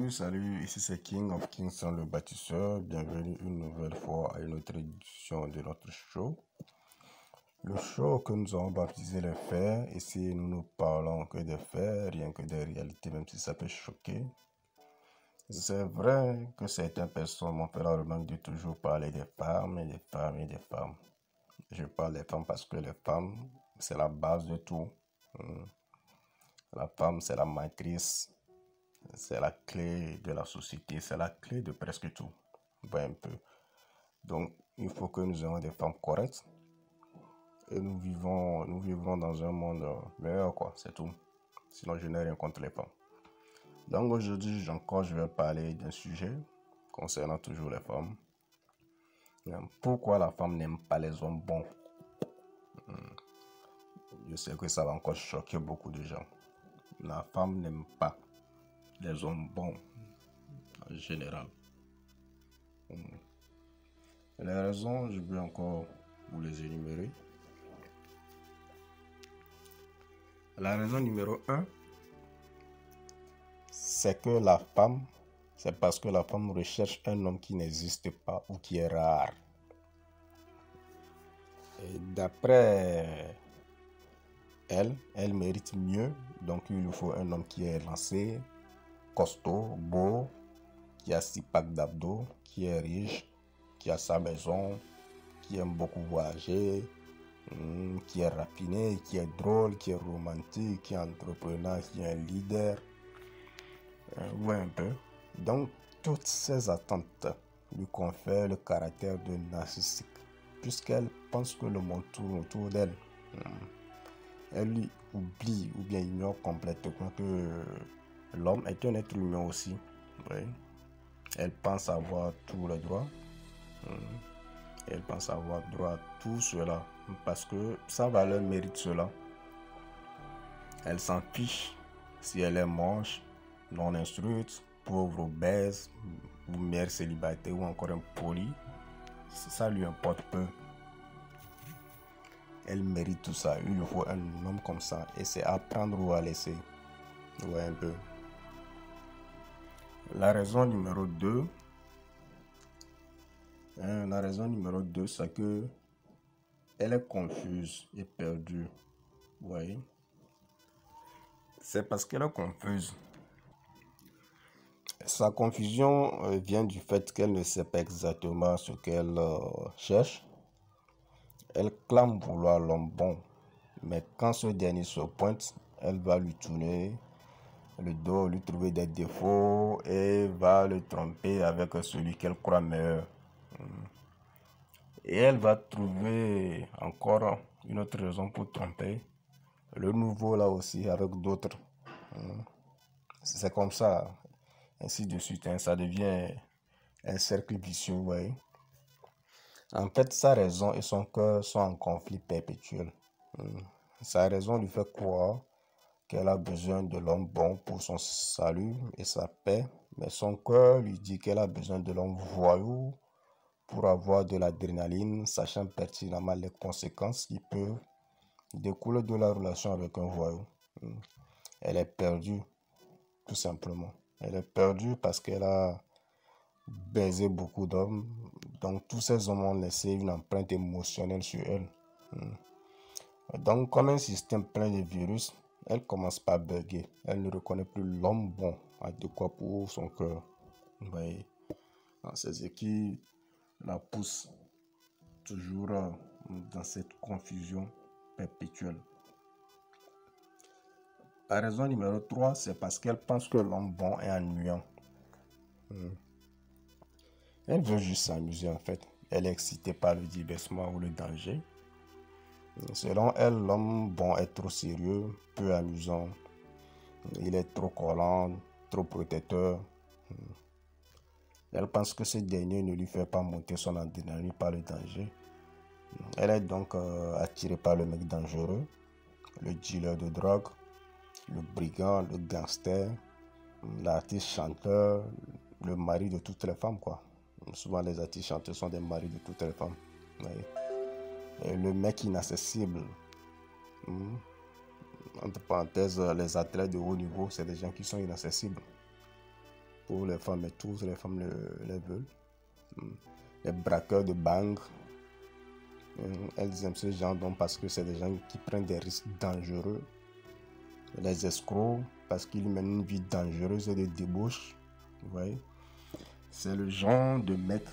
Salut, ici c'est King of Kingston le bâtisseur. Bienvenue une nouvelle fois à une autre édition de notre show. Le show que nous avons baptisé les faits. Ici, nous ne parlons que des faits, rien que des réalités, même si ça peut choquer. C'est vrai que certaines personnes m'ont fait la remarque de toujours parler des femmes et des femmes et des femmes. Je parle des femmes parce que les femmes, c'est la base de tout. La femme, c'est la matrice. C'est la clé de la société, c'est la clé de presque tout. Un peu. Donc, il faut que nous ayons des femmes correctes et nous vivrons dans un monde meilleur, quoi, c'est tout. Sinon, je n'ai rien contre les femmes. Donc, aujourd'hui, je vais parler d'un sujet concernant toujours les femmes. Pourquoi la femme n'aime pas les hommes bons? Je sais que ça va encore choquer beaucoup de gens. La femme n'aime pas les hommes bons en général. Les raisons, je vais encore vous les énumérer. La raison numéro 1, c'est parce que la femme recherche un homme qui n'existe pas ou qui est rare. Et d'après elle mérite mieux, donc il lui faut un homme qui est lancé, costaud, beau, qui a 6 packs d'abdos, qui est riche, qui a sa maison, qui aime beaucoup voyager, qui est raffiné, qui est drôle, qui est romantique, qui est entrepreneur, qui est un leader. Un peu. Donc, toutes ces attentes lui confèrent le caractère de narcissique, puisqu'elle pense que le monde tourne autour d'elle. Elle lui oublie ou bien ignore complètement que l'homme est un être humain aussi. Oui. Elle pense avoir tous les droits. Elle pense avoir droit à tout cela parce que sa valeur mérite cela. Elle s'en fiche si elle est moche, non instruite, pauvre, obèse, ou mère célibataire ou encore impoli. Ça lui importe peu. Elle mérite tout ça. Il lui faut un homme comme ça et c'est à prendre ou à laisser. Un peu. La raison numéro 2, c'est que elle est confuse et perdue. Oui. C'est parce qu'elle est confuse. Sa confusion vient du fait qu'elle ne sait pas exactement ce qu'elle cherche. Elle clame vouloir l'homme bon, mais quand ce dernier se pointe, elle va lui tourner le dos, lui trouver des défauts et va le tromper avec celui qu'elle croit meilleur. Et elle va trouver encore une autre raison pour tromper le nouveau là aussi avec d'autres. C'est comme ça, ainsi de suite. Ça devient un cercle vicieux. Ouais. En fait, sa raison et son cœur sont en conflit perpétuel. Sa raison lui fait croire qu'elle a besoin de l'homme bon pour son salut et sa paix, mais son cœur lui dit qu'elle a besoin de l'homme voyou pour avoir de l'adrénaline, sachant pertinemment les conséquences qui peuvent découler de la relation avec un voyou. Elle est perdue, tout simplement. Elle est perdue parce qu'elle a baisé beaucoup d'hommes. Donc tous ces hommes ont laissé une empreinte émotionnelle sur elle. Donc comme un système plein de virus, elle commence par bugger. Elle ne reconnaît plus l'homme bon adéquat pour son cœur. C'est ce qui la pousse toujours dans cette confusion perpétuelle. La raison numéro 3, c'est parce qu'elle pense que l'homme bon est ennuyant. Elle veut juste s'amuser en fait. Elle est excitée par le divertissement ou le danger. Selon elle, l'homme bon est trop sérieux, peu amusant. Il est trop collant, trop protecteur. Elle pense que ce dernier ne lui fait pas monter son adrénaline par le danger. Elle est donc attirée par le mec dangereux, le dealer de drogue, le brigand, le gangster, l'artiste chanteur, le mari de toutes les femmes, quoi. Souvent, les artistes chanteurs sont des maris de toutes les femmes. Et le mec inaccessible. Entre parenthèses, les athlètes de haut niveau, c'est des gens qui sont inaccessibles. pour les femmes, mais toutes les femmes les veulent. Les braqueurs de banque, elles aiment ce genre d'hommes parce que c'est des gens qui prennent des risques dangereux. Les escrocs, parce qu'ils mènent une vie dangereuse et de débauche. Vous voyez, c'est le genre de mec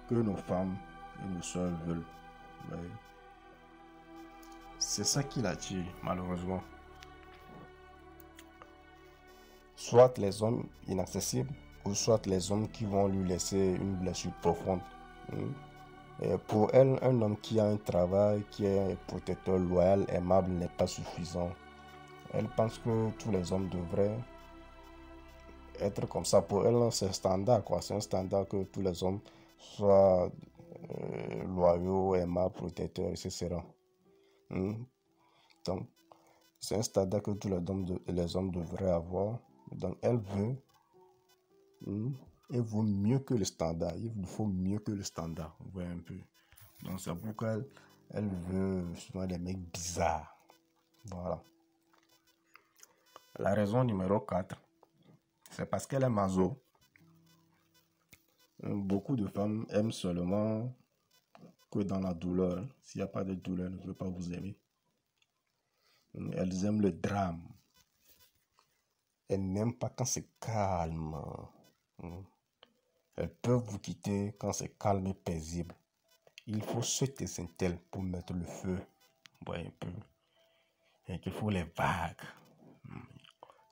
que nos femmes et nos soeurs veulent. Vous voyez, c'est ça qui l'attire, malheureusement. Soit les hommes inaccessibles, ou soit les hommes qui vont lui laisser une blessure profonde. Et pour elle, un homme qui a un travail, qui est protecteur, loyal, aimable, n'est pas suffisant. Elle pense que tous les hommes devraient être comme ça. Pour elle, c'est standard, quoi. C'est un standard que tous les hommes soient loyaux, aimables, protecteurs, etc. Donc, c'est un standard que tous les hommes devraient avoir. Donc, elle veut, il vaut mieux que le standard. Il faut mieux que le standard. Vous voyez un peu. Donc, c'est pourquoi elle veut souvent des mecs bizarres. Voilà. La raison numéro 4, c'est parce qu'elle est maso. Beaucoup de femmes aiment seulement que dans la douleur. S'il n'y a pas de douleur, elles ne veulent pas vous aimer. Elles aiment le drame. Elles n'aiment pas quand c'est calme. Elles peuvent vous quitter quand c'est calme et paisible. Il faut cette étincelle pour mettre le feu. Vous voyez un peu. Et qu'il faut les vagues.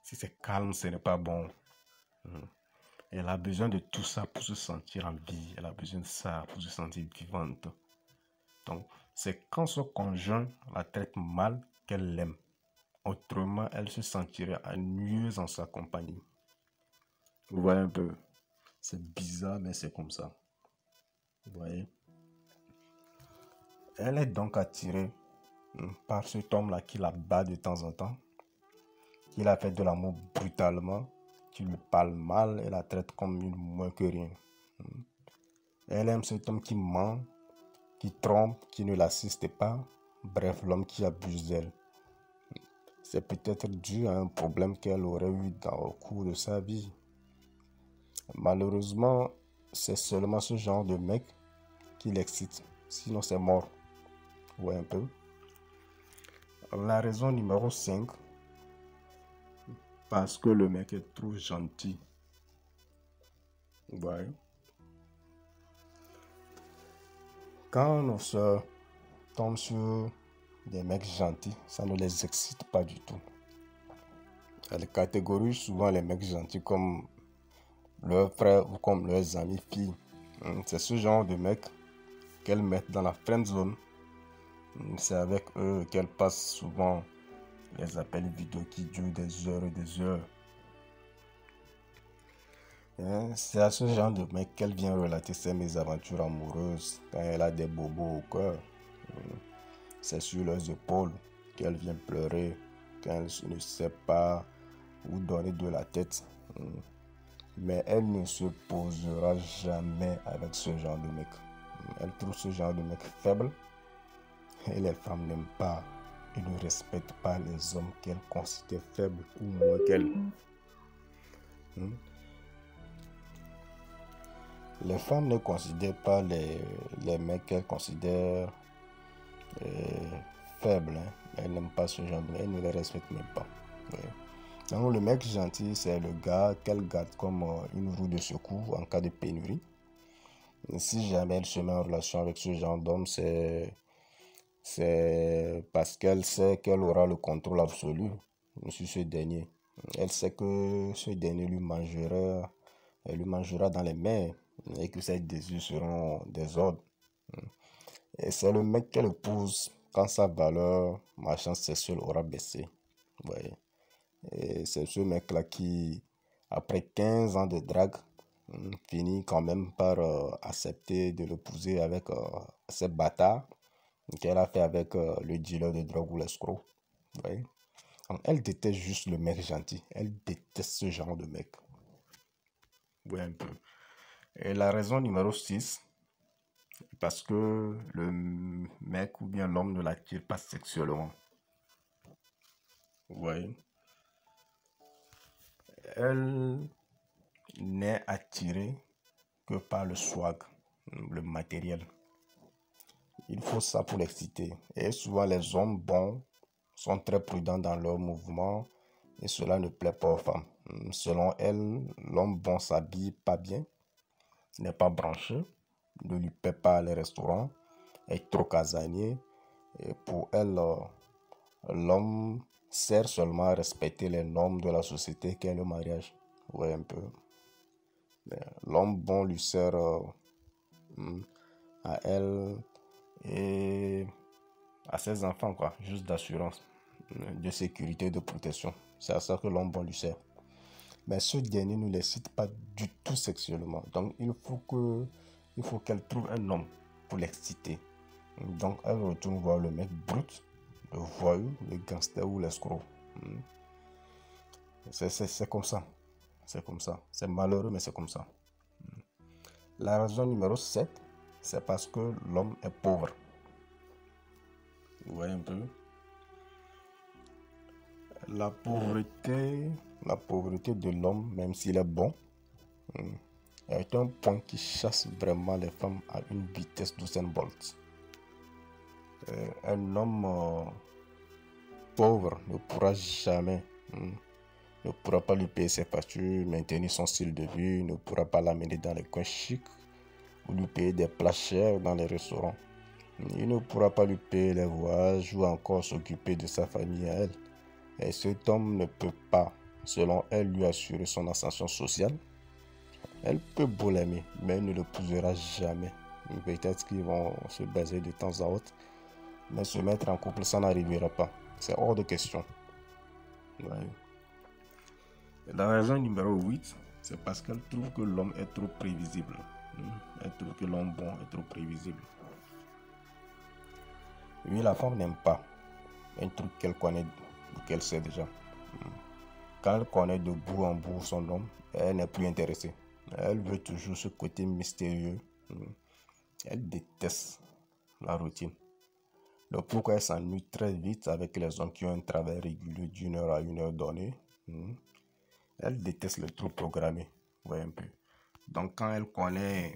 Si c'est calme, ce n'est pas bon. Elle a besoin de tout ça pour se sentir en vie. Elle a besoin de ça pour se sentir vivante. Donc, c'est quand son conjoint la traite mal qu'elle l'aime. Autrement, elle se sentirait ennuyeuse en sa compagnie. Vous voyez un peu. C'est bizarre, mais c'est comme ça. Vous voyez. Elle est donc attirée par cet homme-là qui la bat de temps en temps, qui la fait de l'amour brutalement, qui lui parle mal et la traite comme une moins que rien. Elle aime cet homme qui ment, qui trompe, qui ne l'assiste pas, bref, l'homme qui abuse d'elle. C'est peut-être dû à un problème qu'elle aurait eu au cours de sa vie. Malheureusement, c'est seulement ce genre de mec qui l'excite, sinon c'est mort. Vous voyez un peu. La raison numéro 5, parce que le mec est trop gentil. Vous voyez. Quand nos soeurs tombent sur des mecs gentils, ça ne les excite pas du tout. Elles catégorisent souvent les mecs gentils comme leurs frères ou comme leurs amis filles. C'est ce genre de mecs qu'elles mettent dans la friend zone. C'est avec eux qu'elles passent souvent les appels vidéo qui durent des heures et des heures. C'est à ce genre de mec qu'elle vient relater ses mésaventures amoureuses quand elle a des bobos au cœur. C'est sur leurs épaules qu'elle vient pleurer quand elle ne sait pas où donner de la tête. Mais elle ne se posera jamais avec ce genre de mec. Elle trouve ce genre de mec faible. Et les femmes n'aiment pas et ne respectent pas les hommes qu'elles considèrent faibles ou moins qu'elles. Les femmes ne considèrent pas les mecs qu'elles considèrent faibles. Elles n'aiment pas ce genre de mec. Elles ne les respectent même pas. Donc le mec gentil, c'est le gars qu'elle garde comme une roue de secours en cas de pénurie. Et si jamais elle se met en relation avec ce genre d'homme, c'est parce qu'elle sait qu'elle aura le contrôle absolu sur ce dernier. Elle sait que ce dernier lui mangera dans les mains et que ses désirs seront des ordres. Et c'est le mec qu'elle épouse quand sa valeur marchande sexuelle aura baissé. Vous voyez. Et c'est ce mec-là qui, après 15 ans de drague, finit quand même par accepter de l'épouser avec ces bâtards qu'elle a fait avec le dealer de drogue ou l'escroc. Vous voyez? Donc, elle déteste juste le mec gentil. Elle déteste ce genre de mec. Oui, un peu. Et la raison numéro 6, parce que le mec ou bien l'homme ne l'attire pas sexuellement. Vous voyez? Elle n'est attirée que par le swag, le matériel. Il faut ça pour l'exciter. Et souvent, les hommes bons sont très prudents dans leurs mouvements et cela ne plaît pas aux femmes. Selon elle, l'homme bon s'habille pas bien, n'est pas branché, ne lui paie pas les restaurants, est trop casanier. Et pour elle, l'homme sert seulement à respecter les normes de la société qu'est le mariage. Ouais, un peu. L'homme bon lui sert à elle et à ses enfants, quoi, juste d'assurance, de sécurité, de protection. C'est à ça que l'homme bon lui sert. Mais ce dernier ne l'excite pas du tout sexuellement. Donc il faut qu'elle trouve un homme pour l'exciter. Donc elle retourne voir le mec brut, le voyou, le gangster ou l'escroc. C'est comme ça. C'est comme ça. C'est malheureux, mais c'est comme ça. La raison numéro 7, c'est parce que l'homme est pauvre. Vous voyez un peu? La pauvreté de l'homme, même s'il est bon, est un point qui chasse vraiment les femmes à une vitesse d'Usain Bolt. Un homme pauvre ne pourra jamais, ne pourra pas lui payer ses factures, maintenir son style de vie, ne pourra pas l'amener dans les coins chics ou lui payer des plats chers dans les restaurants. Il ne pourra pas lui payer les voyages ou encore s'occuper de sa famille à elle. Et cet homme ne peut pas, selon elle, lui assurer son ascension sociale. Elle peut beau l'aimer, mais elle ne l'épousera jamais. Peut-être qu'ils vont se baiser de temps à autre, mais se mettre en couple, ça n'arrivera pas. C'est hors de question. Ouais. La raison numéro 8, c'est parce qu'elle trouve que l'homme est trop prévisible. Elle trouve que l'homme bon est trop prévisible. Oui, la femme n'aime pas un truc qu'elle connaît ou qu'elle sait déjà. Quand elle connaît de bout en bout son homme, elle n'est plus intéressée. Elle veut toujours ce côté mystérieux. Elle déteste la routine. Donc pourquoi elle s'ennuie très vite avec les hommes qui ont un travail régulier d'une heure à une heure donnée. Elle déteste le truc programmé. Ouais, un peu. Donc quand elle connaît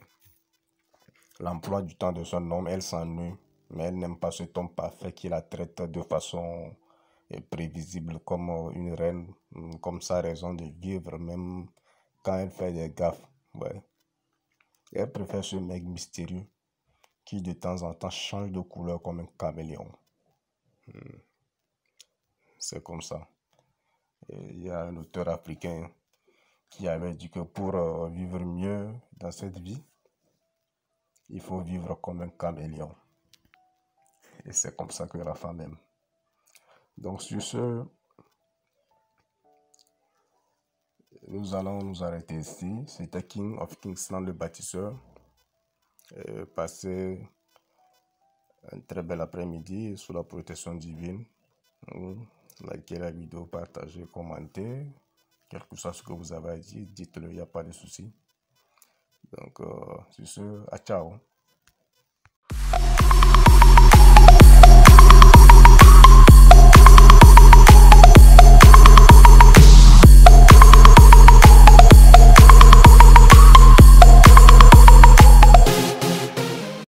l'emploi du temps de son homme, elle s'ennuie. Mais elle n'aime pas cet homme parfait qui la traite de façon prévisible comme une reine, comme sa raison de vivre, même quand elle fait des gaffes. Ouais. Elle préfère ce mec mystérieux qui de temps en temps change de couleur comme un caméléon. C'est comme ça. Il y a un auteur africain qui avait dit que pour vivre mieux dans cette vie, il faut vivre comme un caméléon. Et c'est comme ça que la femme aime. Donc sur ce, nous allons nous arrêter ici. C'était King of Kingsland, le bâtisseur. Passez un très bel après-midi sous la protection divine. Likez la vidéo, partagez, commentez. Quel que soit ce que vous avez à dire, dites-le, il n'y a pas de souci. Donc, sur ce, ciao.